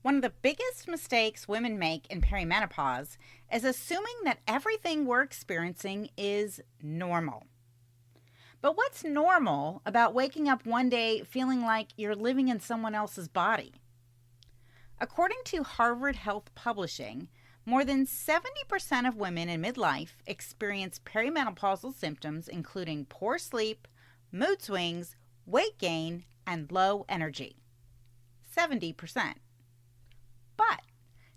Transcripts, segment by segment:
One of the biggest mistakes women make in perimenopause is assuming that everything we're experiencing is normal. But what's normal about waking up one day feeling like you're living in someone else's body? According to Harvard Health Publishing, more than 70% of women in midlife experience perimenopausal symptoms, including poor sleep, mood swings, weight gain, and low energy. 70%. But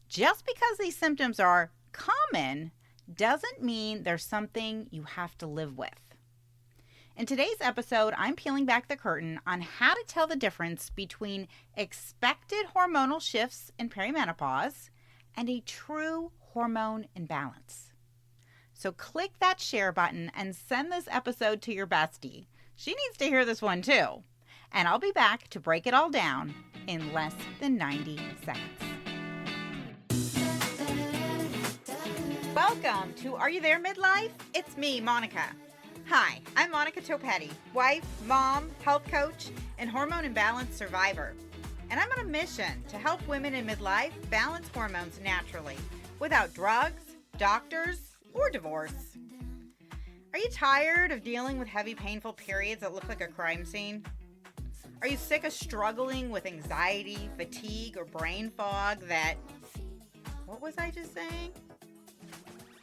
just because these symptoms are common doesn't mean there's something you have to live with. In today's episode, I'm peeling back the curtain on how to tell the difference between expected hormonal shifts in perimenopause and a true hormone imbalance. So click that share button and send this episode to your bestie. She needs to hear this one too. And I'll be back to break it all down in less than 90 seconds. Welcome to Are You There Midlife? It's me, Monica. Hi, I'm Monica Topetti, wife, mom, health coach, and hormone imbalance survivor. And I'm on a mission to help women in midlife balance hormones naturally without drugs, doctors, or divorce. Are you tired of dealing with heavy, painful periods that look like a crime scene? Are you sick of struggling with anxiety, fatigue, or brain fog that... What was I just saying?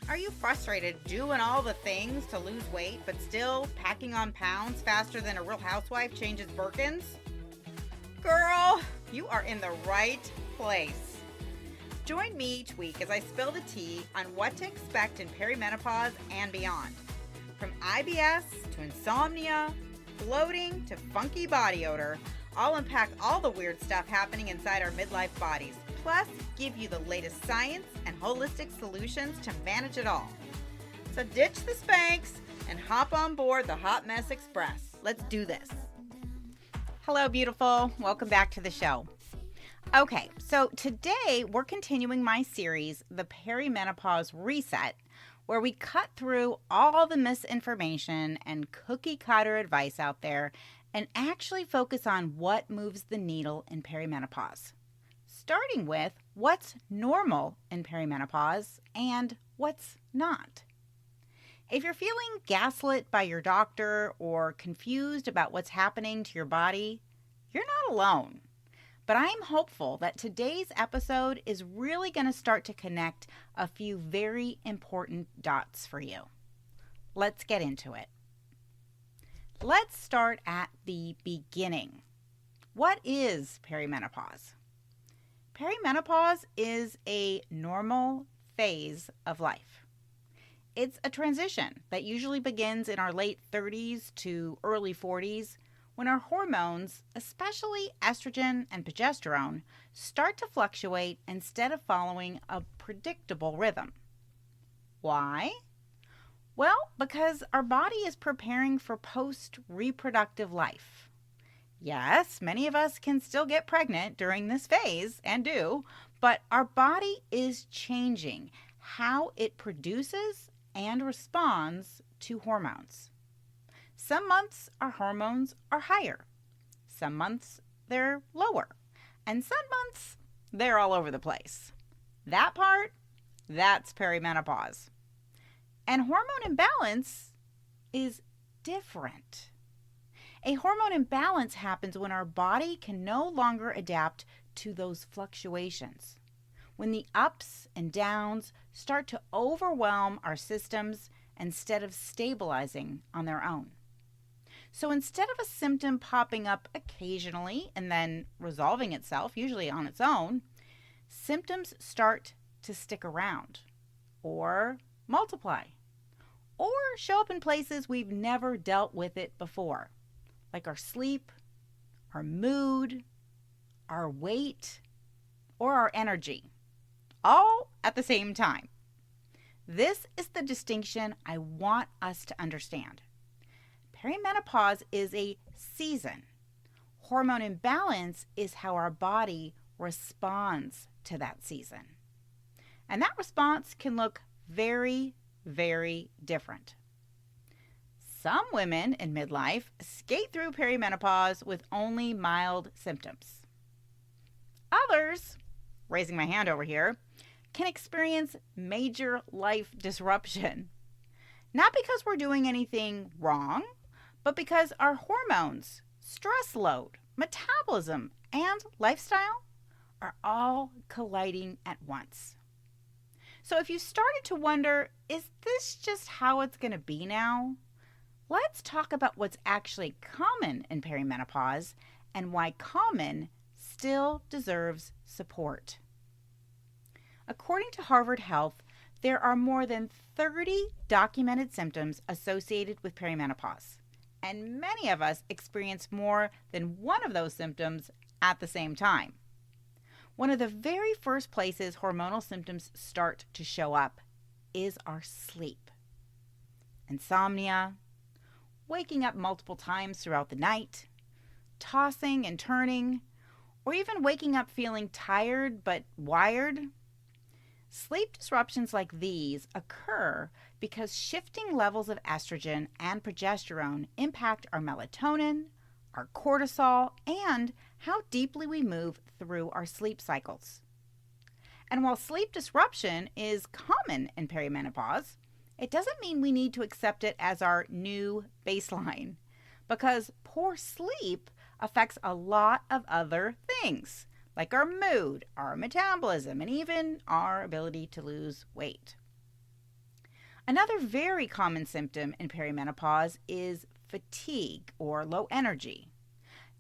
Are you frustrated doing all the things to lose weight but still packing on pounds faster than a real housewife changes Birkins? Girl, you are in the right place. Join me each week as I spill the tea on what to expect in perimenopause and beyond. From IBS to insomnia, bloating to funky body odor, I'll unpack all the weird stuff happening inside our midlife bodies. Plus, give you the latest science and holistic solutions to manage it all. So ditch the Spanx and hop on board the Hot Mess Express. Let's do this. Hello, beautiful. Welcome back to the show. Okay, so today we're continuing my series, The Perimenopause Reset, where we cut through all the misinformation and cookie cutter advice out there and actually focus on what moves the needle in perimenopause. Starting with what's normal in perimenopause and what's not. If you're feeling gaslit by your doctor or confused about what's happening to your body, you're not alone. But I'm hopeful that today's episode is really going to start to connect a few very important dots for you. Let's get into it. Let's start at the beginning. What is perimenopause? Perimenopause is a normal phase of life. It's a transition that usually begins in our late 30s to early 40s when our hormones, especially estrogen and progesterone, start to fluctuate instead of following a predictable rhythm. Why? Well, because our body is preparing for post-reproductive life. Yes, many of us can still get pregnant during this phase, and do, but our body is changing how it produces and responds to hormones. Some months our hormones are higher, some months they're lower, and some months they're all over the place. That part, that's perimenopause. And hormone imbalance is different. A hormone imbalance happens when our body can no longer adapt to those fluctuations, when the ups and downs start to overwhelm our systems instead of stabilizing on their own. So instead of a symptom popping up occasionally and then resolving itself, usually on its own, symptoms start to stick around or multiply or show up in places we've never dealt with it before, like our sleep, our mood, our weight, or our energy, all at the same time. This is the distinction I want us to understand. Perimenopause is a season. Hormone imbalance is how our body responds to that season. And that response can look very, very different. Some women in midlife skate through perimenopause with only mild symptoms. Others raising my hand over here, can experience major life disruption. Not because we're doing anything wrong, but because our hormones, stress load, metabolism, and lifestyle are all colliding at once. So if you started to wonder, is this just how it's going to be now? Let's talk about what's actually common in perimenopause and why common still deserves support. According to Harvard Health, there are more than 30 documented symptoms associated with perimenopause, and many of us experience more than one of those symptoms at the same time. One of the very first places hormonal symptoms start to show up is our sleep. Insomnia, waking up multiple times throughout the night, tossing and turning, or even waking up feeling tired but wired. Sleep disruptions like these occur because shifting levels of estrogen and progesterone impact our melatonin, our cortisol, and how deeply we move through our sleep cycles. And while sleep disruption is common in perimenopause, it doesn't mean we need to accept it as our new baseline, because poor sleep affects a lot of other things, like our mood, our metabolism, and even our ability to lose weight. Another very common symptom in perimenopause is fatigue or low energy.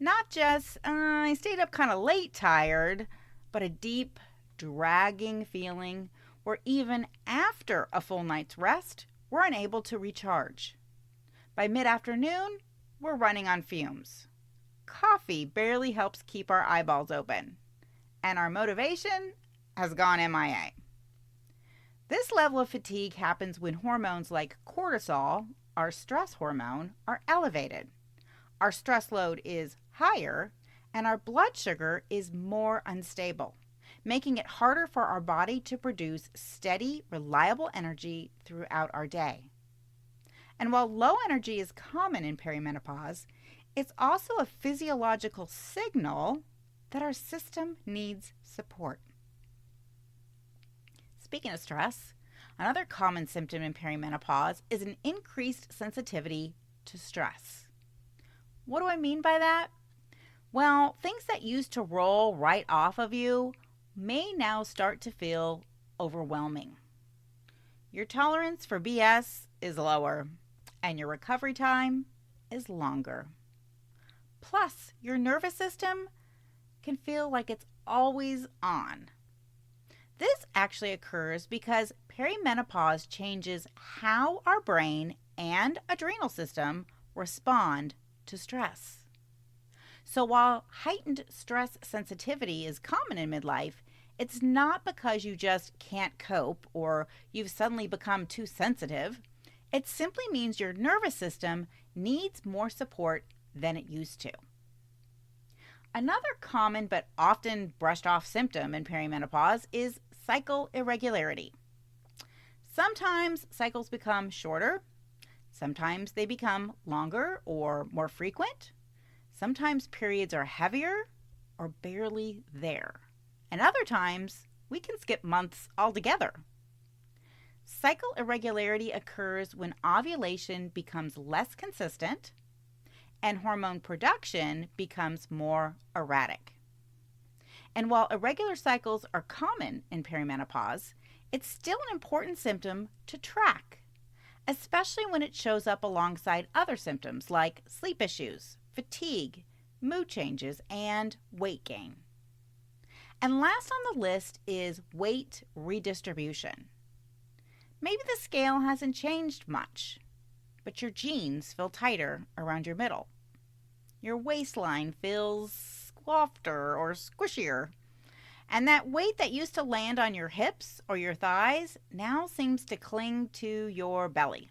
Not just, I stayed up kind of late tired, but a deep, dragging feeling where even after a full night's rest, we're unable to recharge. By mid-afternoon, we're running on fumes. Coffee barely helps keep our eyeballs open, and our motivation has gone MIA. This level of fatigue happens when hormones like cortisol, our stress hormone, are elevated. Our stress load is higher, and our blood sugar is more unstable, making it harder for our body to produce steady, reliable energy throughout our day. And while low energy is common in perimenopause, it's also a physiological signal that our system needs support. Speaking of stress, another common symptom in perimenopause is an increased sensitivity to stress. What do I mean by that? Well, things that used to roll right off of you may now start to feel overwhelming. Your tolerance for BS is lower, and your recovery time is longer. Plus, your nervous system can feel like it's always on. This actually occurs because perimenopause changes how our brain and adrenal system respond to stress. So while heightened stress sensitivity is common in midlife, it's not because you just can't cope or you've suddenly become too sensitive. It simply means your nervous system needs more support than it used to. Another common but often brushed off symptom in perimenopause is cycle irregularity. Sometimes cycles become shorter, sometimes they become longer or more frequent, sometimes periods are heavier or barely there, and other times we can skip months altogether. Cycle irregularity occurs when ovulation becomes less consistent and hormone production becomes more erratic. And while irregular cycles are common in perimenopause, it's still an important symptom to track, especially when it shows up alongside other symptoms like sleep issues, fatigue, mood changes, and weight gain. And last on the list is weight redistribution. Maybe the scale hasn't changed much, but your jeans feel tighter around your middle. Your waistline feels softer or squishier. And that weight that used to land on your hips or your thighs now seems to cling to your belly.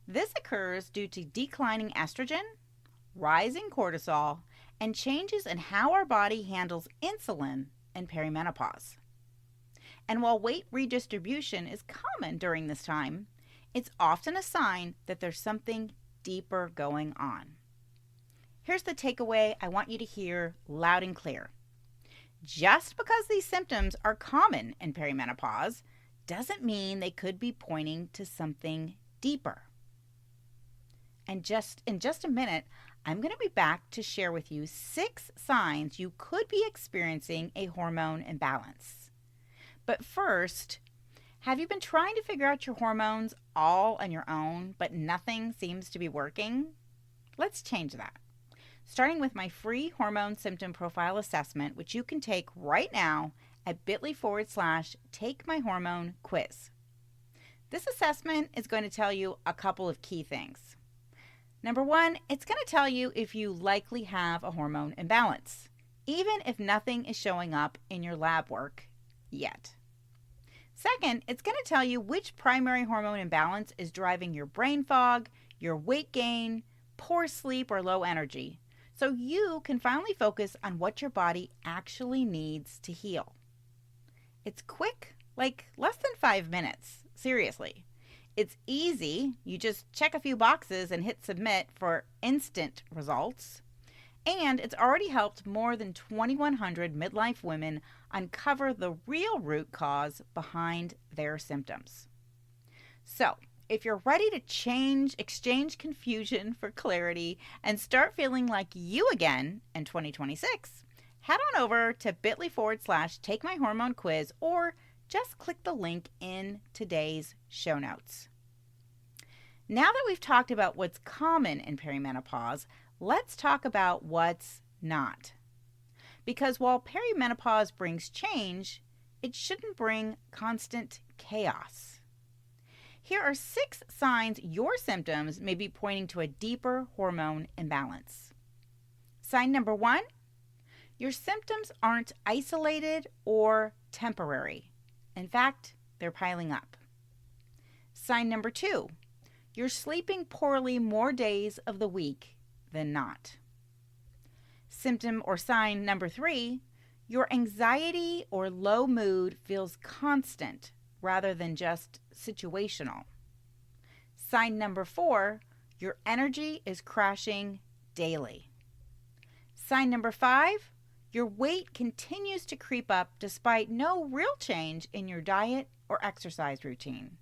This occurs due to declining estrogen, rising cortisol, and changes in how our body handles insulin in perimenopause. And while weight redistribution is common during this time, it's often a sign that there's something deeper going on. Here's the takeaway I want you to hear loud and clear. Just because these symptoms are common in perimenopause doesn't mean they could be pointing to something deeper. And in just a minute, I'm going to be back to share with you 6 signs you could be experiencing a hormone imbalance. But first, have you been trying to figure out your hormones all on your own, but nothing seems to be working? Let's change that. Starting with my free hormone symptom profile assessment, which you can take right now at bit.ly/takemyhormonequiz. This assessment is going to tell you a couple of key things. Number 1, it's going to tell you if you likely have a hormone imbalance, even if nothing is showing up in your lab work yet. Second, it's going to tell you which primary hormone imbalance is driving your brain fog, your weight gain, poor sleep, or low energy, so you can finally focus on what your body actually needs to heal. It's quick, like less than 5 minutes, seriously. It's easy. You just check a few boxes and hit submit for instant results. And it's already helped more than 2,100 midlife women uncover the real root cause behind their symptoms. So, if you're ready to exchange confusion for clarity and start feeling like you again in 2026, head on over to bit.ly/takemyhormonequiz or just click the link in today's show notes. Now that we've talked about what's common in perimenopause, let's talk about what's not. Because while perimenopause brings change, it shouldn't bring constant chaos. Here are 6 signs your symptoms may be pointing to a deeper hormone imbalance. Sign number 1, your symptoms aren't isolated or temporary. In fact, they're piling up. Sign number 2, you're sleeping poorly more days of the week than not. Symptom or sign number 3, your anxiety or low mood feels constant rather than just situational. Sign number 4, your energy is crashing daily. Sign number 5, your weight continues to creep up despite no real change in your diet or exercise routine.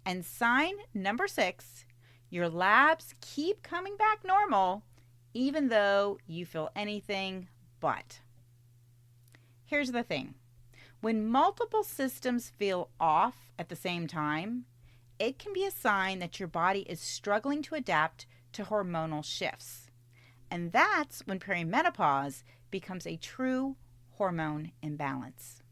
And sign number 6, your labs keep coming back normal even though you feel anything but. Here's the thing. When multiple systems feel off at the same time, it can be a sign that your body is struggling to adapt to hormonal shifts. And that's when perimenopause becomes a true hormone imbalance.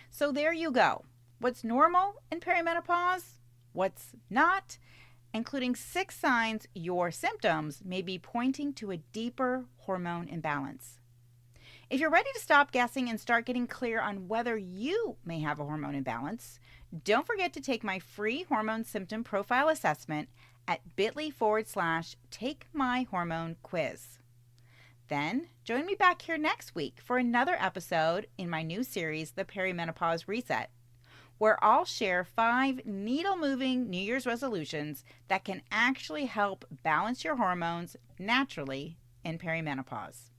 So there you go. What's normal in perimenopause? What's not? Including 6 signs your symptoms may be pointing to a deeper hormone imbalance. If you're ready to stop guessing and start getting clear on whether you may have a hormone imbalance, don't forget to take my free hormone symptom profile assessment at bit.ly/takemyhormonequiz. Then join me back here next week for another episode in my new series, The Perimenopause Reset, where I'll share 5 needle-moving New Year's resolutions that can actually help balance your hormones naturally in perimenopause.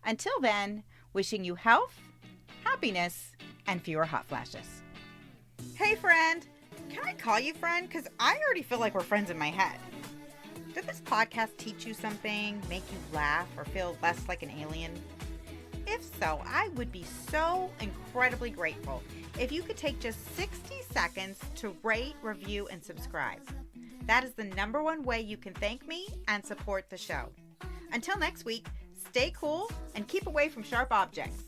Until then, wishing you health, happiness, and fewer hot flashes. Hey friend, can I call you friend? Because I already feel like we're friends in my head. Did this podcast teach you something, make you laugh, or feel less like an alien? If so, I would be so incredibly grateful if you could take just 60 seconds to rate, review, and subscribe. That is the #1 way you can thank me and support the show. Until next week, stay cool and keep away from sharp objects.